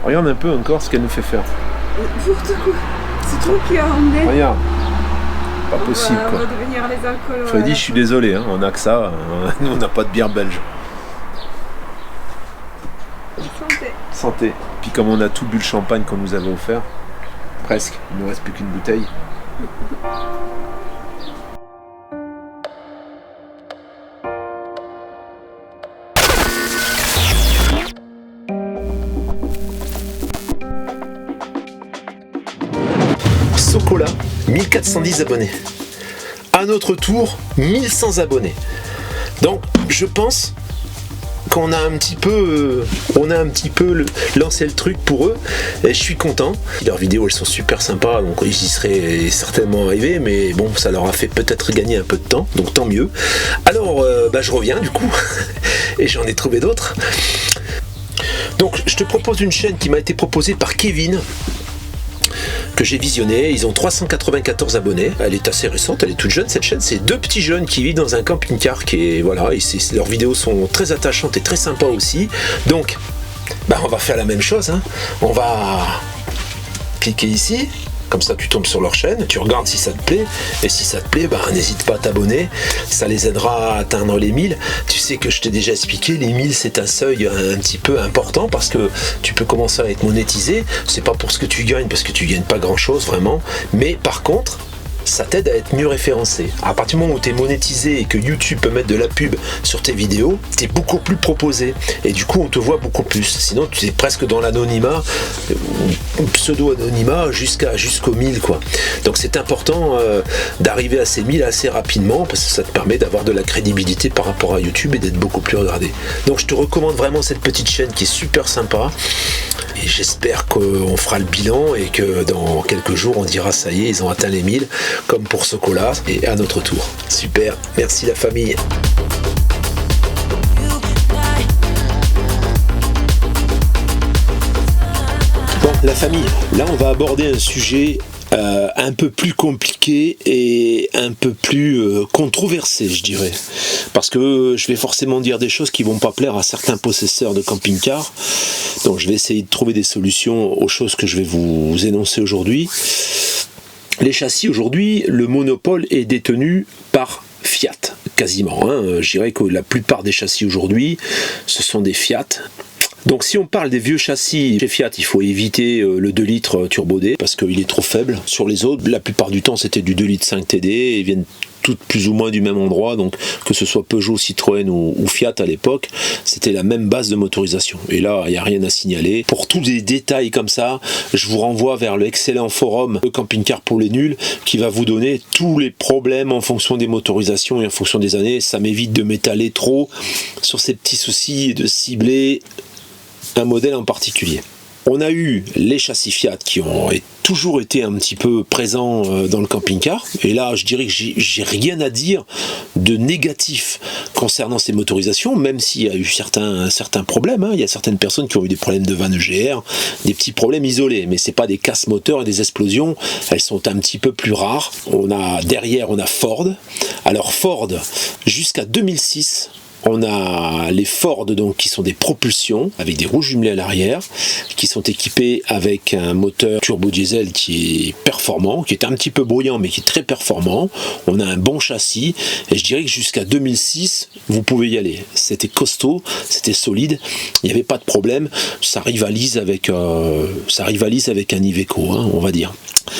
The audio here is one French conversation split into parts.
Regarde un peu encore ce qu'elle nous fait faire. N'importe quoi. C'est trop qui a emmené. Regarde. Pas possible On quoi. va devenir les alcools. Freddy, je suis désolé, hein, on a que ça. Nous, on n'a pas de bière belge. Santé. Santé. Puis comme on a tout bu le champagne qu'on nous avait offert, presque, il ne nous reste plus qu'une bouteille. Sokola, 1410 abonnés. À notre tour, 1100 abonnés. Donc, je pense qu'on a un petit peu, lancé le truc pour eux. Et je suis content. Leurs vidéos, elles sont super sympas, donc ils y seraient certainement arrivés, mais bon, ça leur a fait peut-être gagner un peu de temps, donc tant mieux. Alors, je reviens du coup, et j'en ai trouvé d'autres. Donc, je te propose une chaîne qui m'a été proposée par Kevin, que j'ai visionné. Ils ont 394 abonnés. Elle est assez récente, elle est toute jeune cette chaîne. C'est deux petits jeunes qui vivent dans un camping-car et leurs vidéos sont très attachantes et très sympas aussi. Donc, on va faire la même chose. Hein. On va cliquer ici. Comme ça, tu tombes sur leur chaîne, tu regardes si ça te plaît, et si ça te plaît, n'hésite pas à t'abonner, ça les aidera à atteindre les 1000. Tu sais que je t'ai déjà expliqué, les 1000 c'est un seuil un petit peu important parce que tu peux commencer à être monétisé. C'est pas pour ce que tu gagnes, parce que tu gagnes pas grand chose vraiment, mais par contre, ça t'aide à être mieux référencé. À partir du moment où tu es monétisé et que YouTube peut mettre de la pub sur tes vidéos, tu es beaucoup plus proposé. Et du coup, on te voit beaucoup plus. Sinon, tu es presque dans l'anonymat, pseudo-anonymat jusqu'aux 1000, quoi. Donc, c'est important d'arriver à ces 1000 assez rapidement parce que ça te permet d'avoir de la crédibilité par rapport à YouTube et d'être beaucoup plus regardé. Donc, je te recommande vraiment cette petite chaîne qui est super sympa. Et j'espère qu'on fera le bilan et que dans quelques jours, on dira ça y est, ils ont atteint les 1000. Comme pour Sokola, et à notre tour. Super, merci la famille. Bon, la famille, là on va aborder un sujet un peu plus compliqué et un peu plus controversé, je dirais. Parce que je vais forcément dire des choses qui vont pas plaire à certains possesseurs de camping-car. Donc je vais essayer de trouver des solutions aux choses que je vais vous énoncer aujourd'hui. Les châssis aujourd'hui, le monopole est détenu par Fiat, quasiment. Je dirais que la plupart des châssis aujourd'hui, ce sont des Fiat. Donc si on parle des vieux châssis chez Fiat, il faut éviter le 2 litres Turbo D parce qu'il est trop faible. Sur les autres, la plupart du temps, c'était du 2 litres 5 TD et ils viennent toutes plus ou moins du même endroit, donc que ce soit Peugeot, Citroën ou Fiat à l'époque, c'était la même base de motorisation. Et là, il n'y a rien à signaler. Pour tous les détails comme ça, je vous renvoie vers l'excellent forum de Camping Car pour les nuls qui va vous donner tous les problèmes en fonction des motorisations et en fonction des années. Ça m'évite de m'étaler trop sur ces petits soucis et de cibler un modèle en particulier. On a eu les châssis Fiat qui ont toujours été un petit peu présents dans le camping-car. Et là, je dirais que j'ai rien à dire de négatif concernant ces motorisations, même s'il y a eu certains problèmes. Il y a certaines personnes qui ont eu des problèmes de vanne EGR, des petits problèmes isolés. Mais c'est pas des casse moteurs et des explosions. Elles sont un petit peu plus rares. Derrière, on a Ford. Alors Ford, jusqu'à 2006, on a les Ford donc, qui sont des propulsions avec des roues jumelées à l'arrière, qui sont équipés avec un moteur turbo diesel qui est performant, qui est un petit peu bruyant mais qui est très performant. On a un bon châssis et je dirais que jusqu'à 2006, vous pouvez y aller. C'était costaud, c'était solide, il n'y avait pas de problème. Ça rivalise avec un Iveco, on va dire.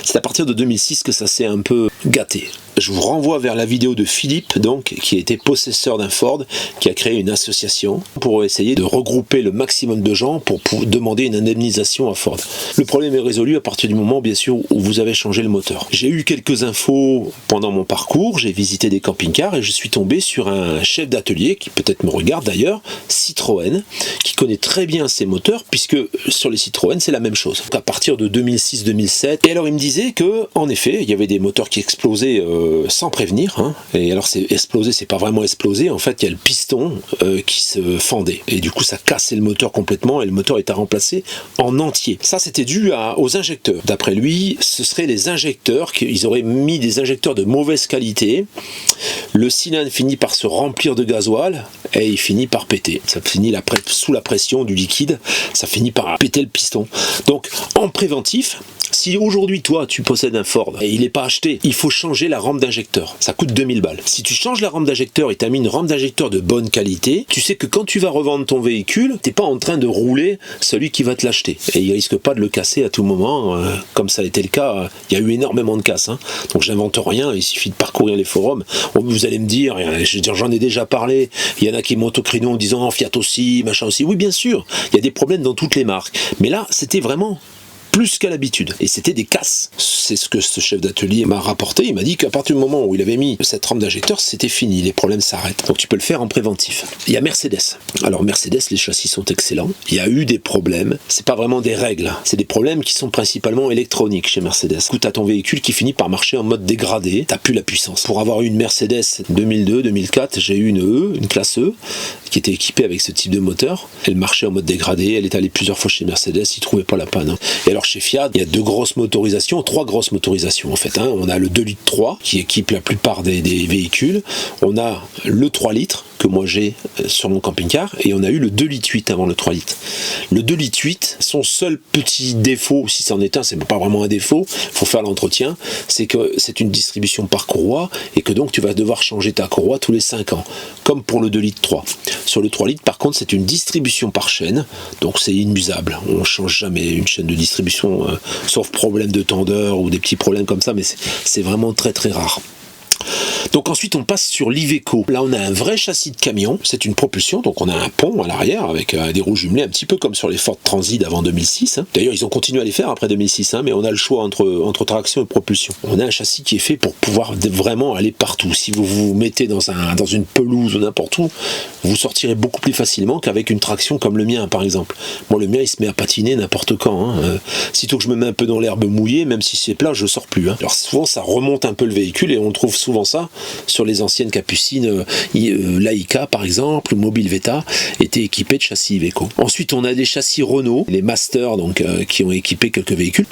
C'est à partir de 2006 que ça s'est un peu gâté. Je vous renvoie vers la vidéo de Philippe, donc, qui était possesseur d'un Ford, qui a créé une association pour essayer de regrouper le maximum de gens pour demander une indemnisation à Ford. Le problème est résolu à partir du moment, bien sûr, où vous avez changé le moteur. J'ai eu quelques infos pendant mon parcours, j'ai visité des camping-cars et je suis tombé sur un chef d'atelier, qui peut-être me regarde d'ailleurs, Citroën, qui connaît très bien ces moteurs, puisque sur les Citroën, c'est la même chose. Donc à partir de 2006-2007, et alors il me disait que, en effet, il y avait des moteurs qui explosaient sans prévenir. Hein. Et alors, c'est exploser, c'est pas vraiment exploser. En fait, il y a le piston qui se fendait. Et du coup, ça cassait le moteur complètement et le moteur était remplacé en entier. Ça, c'était dû aux injecteurs. D'après lui, ce seraient les injecteurs. Ils auraient mis des injecteurs de mauvaise qualité. Le cylindre finit par se remplir de gasoil et il finit par péter. Ça finit sous la pression du liquide, ça finit par péter le piston. Donc, en préventif, si aujourd'hui, toi, tu possèdes un Ford et il n'est pas acheté, il faut changer la rampe d'injecteur. Ça coûte 2000 balles. Si tu changes la rampe d'injecteur et tu as mis une rampe d'injecteur de bonne qualité, tu sais que quand tu vas revendre ton véhicule, tu n'es pas en train de rouler celui qui va te l'acheter. Et il risque pas de le casser à tout moment, comme ça a été le cas. Il y a eu énormément de casses. Hein. Donc, j'invente rien, il suffit de parcourir les forums. Vous allez me dire, j'en ai déjà parlé, il y en a qui montent au créneau en disant Fiat aussi, machin aussi. Oui, bien sûr, il y a des problèmes dans toutes les marques. Mais là, c'était vraiment plus qu'à l'habitude. Et c'était des casses. C'est ce que ce chef d'atelier m'a rapporté. Il m'a dit qu'à partir du moment où il avait mis cette rampe d'injecteur, c'était fini. Les problèmes s'arrêtent. Donc tu peux le faire en préventif. Il y a Mercedes. Alors Mercedes, les châssis sont excellents. Il y a eu des problèmes. C'est pas vraiment des règles. C'est des problèmes qui sont principalement électroniques chez Mercedes. Du coup, t'as ton véhicule qui finit par marcher en mode dégradé. T'as plus la puissance. Pour avoir eu une Mercedes 2002-2004, j'ai eu une classe E, qui était équipée avec ce type de moteur. Elle marchait en mode dégradé. Elle est allée plusieurs fois chez Mercedes. Ils trouvaient pas la panne. Hein. Et alors chez Fiat, il y a trois grosses motorisations en fait. Hein. On a le 2 litres 3 qui équipe la plupart des véhicules. On a le 3 litres que moi j'ai sur mon camping-car et on a eu le 2 litres 8 avant le 3 litres. Le 2 litres 8, son seul petit défaut, si c'en est un, c'est pas vraiment un défaut, faut faire l'entretien, c'est que c'est une distribution par courroie et que donc tu vas devoir changer ta courroie tous les 5 ans, comme pour le 2 litres 3. Sur le 3 litres, par contre, c'est une distribution par chaîne, donc c'est inusable. On ne change jamais une chaîne de distribution, sauf problème de tendeur ou des petits problèmes comme ça, mais c'est vraiment très très rare. Donc ensuite on passe sur l'Iveco. Là on a un vrai châssis de camion, c'est une propulsion, donc on a un pont à l'arrière avec des roues jumelées, un petit peu comme sur les Ford Transit d'avant 2006. Hein. D'ailleurs ils ont continué à les faire après 2006, hein, mais on a le choix entre traction et propulsion. On a un châssis qui est fait pour pouvoir vraiment aller partout. Si vous vous mettez dans une pelouse ou n'importe où, vous sortirez beaucoup plus facilement qu'avec une traction comme le mien par exemple. Moi le mien il se met à patiner n'importe quand. Hein. Sitôt que je me mets un peu dans l'herbe mouillée, même si c'est plat, je sors plus. Hein. Alors souvent ça remonte un peu le véhicule et on trouve souvent ça sur les anciennes capucines. Laika par exemple ou Mobile Veta étaient équipés de châssis Iveco. Ensuite on a des châssis Renault, les Master donc qui ont équipé quelques véhicules.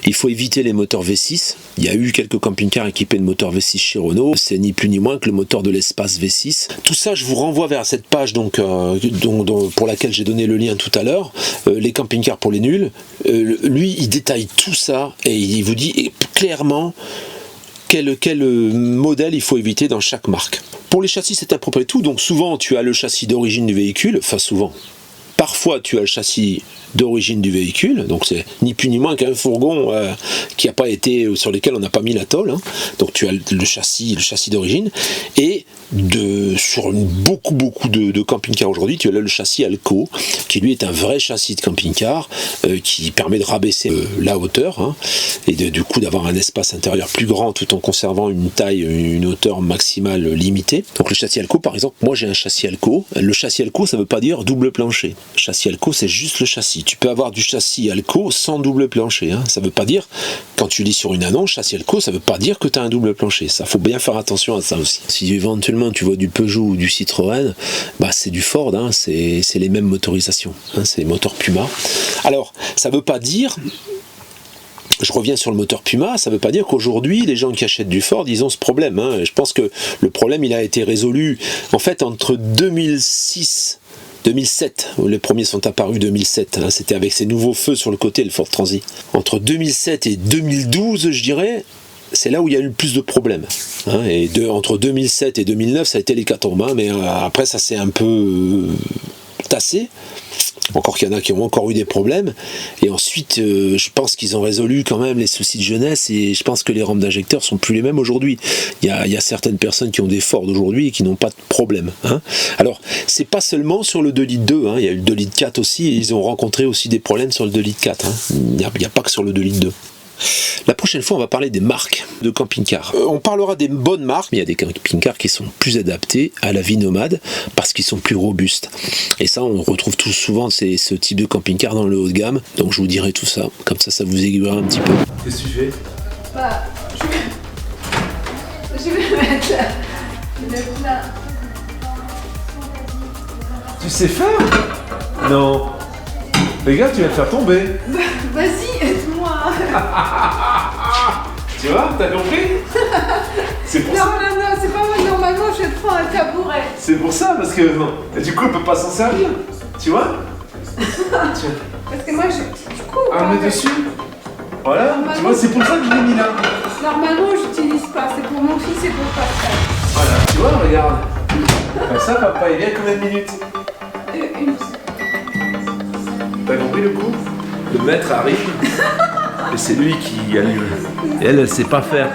Il faut éviter les moteurs V6. Il y a eu quelques camping-cars équipés de moteurs V6 chez Renault. C'est ni plus ni moins que le moteur de l'espace V6. Tout ça, je vous renvoie vers cette page pour laquelle j'ai donné le lien tout à l'heure. Les camping-cars pour les nuls. Lui, il détaille tout ça et il vous dit clairement quel modèle il faut éviter dans chaque marque. Pour les châssis, c'est à peu près tout. Donc souvent, tu as le châssis d'origine du véhicule. Enfin, souvent. Parfois, tu as le châssis d'origine du véhicule, donc c'est ni plus ni moins qu'un fourgon qui n'a pas été, sur lequel on n'a pas mis la tôle. Hein. Donc tu as le châssis d'origine, et sur beaucoup de camping-cars aujourd'hui, tu as le châssis Alco, qui lui est un vrai châssis de camping-car qui permet de rabaisser la hauteur hein, et du coup d'avoir un espace intérieur plus grand tout en conservant une hauteur maximale limitée. Donc le châssis Alco, par exemple, moi j'ai un châssis Alco. Le châssis Alco, ça ne veut pas dire double plancher. Le châssis Alco, c'est juste le châssis. Tu peux avoir du châssis Alco sans double plancher. Hein. Ça veut pas dire, quand tu lis sur une annonce, châssis Alco, ça veut pas dire que tu as un double plancher. Ça, faut bien faire attention à ça aussi. Si éventuellement tu vois du Peugeot ou du Citroën, c'est du Ford, hein. C'est les mêmes motorisations. Hein. C'est les moteurs Puma. Alors, ça veut pas dire... Je reviens sur le moteur Puma, ça ne veut pas dire qu'aujourd'hui, les gens qui achètent du Ford, ils ont ce problème. Hein. Je pense que le problème, il a été résolu, en fait, entre 2007, les premiers sont apparus 2007, hein, c'était avec ces nouveaux feux sur le côté, le Ford Transit. Entre 2007 et 2012, je dirais, c'est là où il y a eu le plus de problèmes. Hein, et entre 2007 et 2009, ça a été l'hécatombe, hein, mais après, ça s'est un peu tassé. Encore qu'il y en a qui ont encore eu des problèmes. Et ensuite, je pense qu'ils ont résolu quand même les soucis de jeunesse, et je pense que les rampes d'injecteurs sont plus les mêmes aujourd'hui. Il y a certaines personnes qui ont des Ford aujourd'hui et qui n'ont pas de problème. Hein. Alors, c'est pas seulement sur le 2 litres 2, hein. Il y a eu le 2 litres 4 aussi, et ils ont rencontré aussi des problèmes sur le 2 litres 4. Hein. Il n'y a pas que sur le 2 litres 2. La prochaine fois, on va parler des marques de camping-car. On parlera des bonnes marques, mais il y a des camping-cars qui sont plus adaptés à la vie nomade parce qu'ils sont plus robustes. Et ça, on retrouve tout souvent ce type de camping-car dans le haut de gamme. Donc je vous dirai tout ça, comme ça vous aiguillera un petit peu. Qu'est-ce que tu fais? Bah, je vais mettre le plat. Tu sais faire? Non. Regarde, tu vas te faire tomber. Vas-y, aide-moi. Tu vois, t'as compris? C'est pour ça. Non, c'est pas moi. Normalement, je prends un tabouret. C'est pour ça, parce que du coup, elle peut pas s'en servir. Tu vois? Parce que moi, je coupe. Ah, mais dessus. Voilà, tu vois, c'est pour ça que je l'ai mis là. Normalement, j'utilise pas. C'est pour mon fils et pour Pascal. Voilà, tu vois, regarde. Comme ça, papa, il vient combien de minutes? Une. T'as compris le coup? Le maître arrive et c'est lui qui allume. Et elle sait pas faire.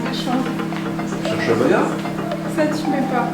Ça change. Cherche le regard. Ça, tu mets pas.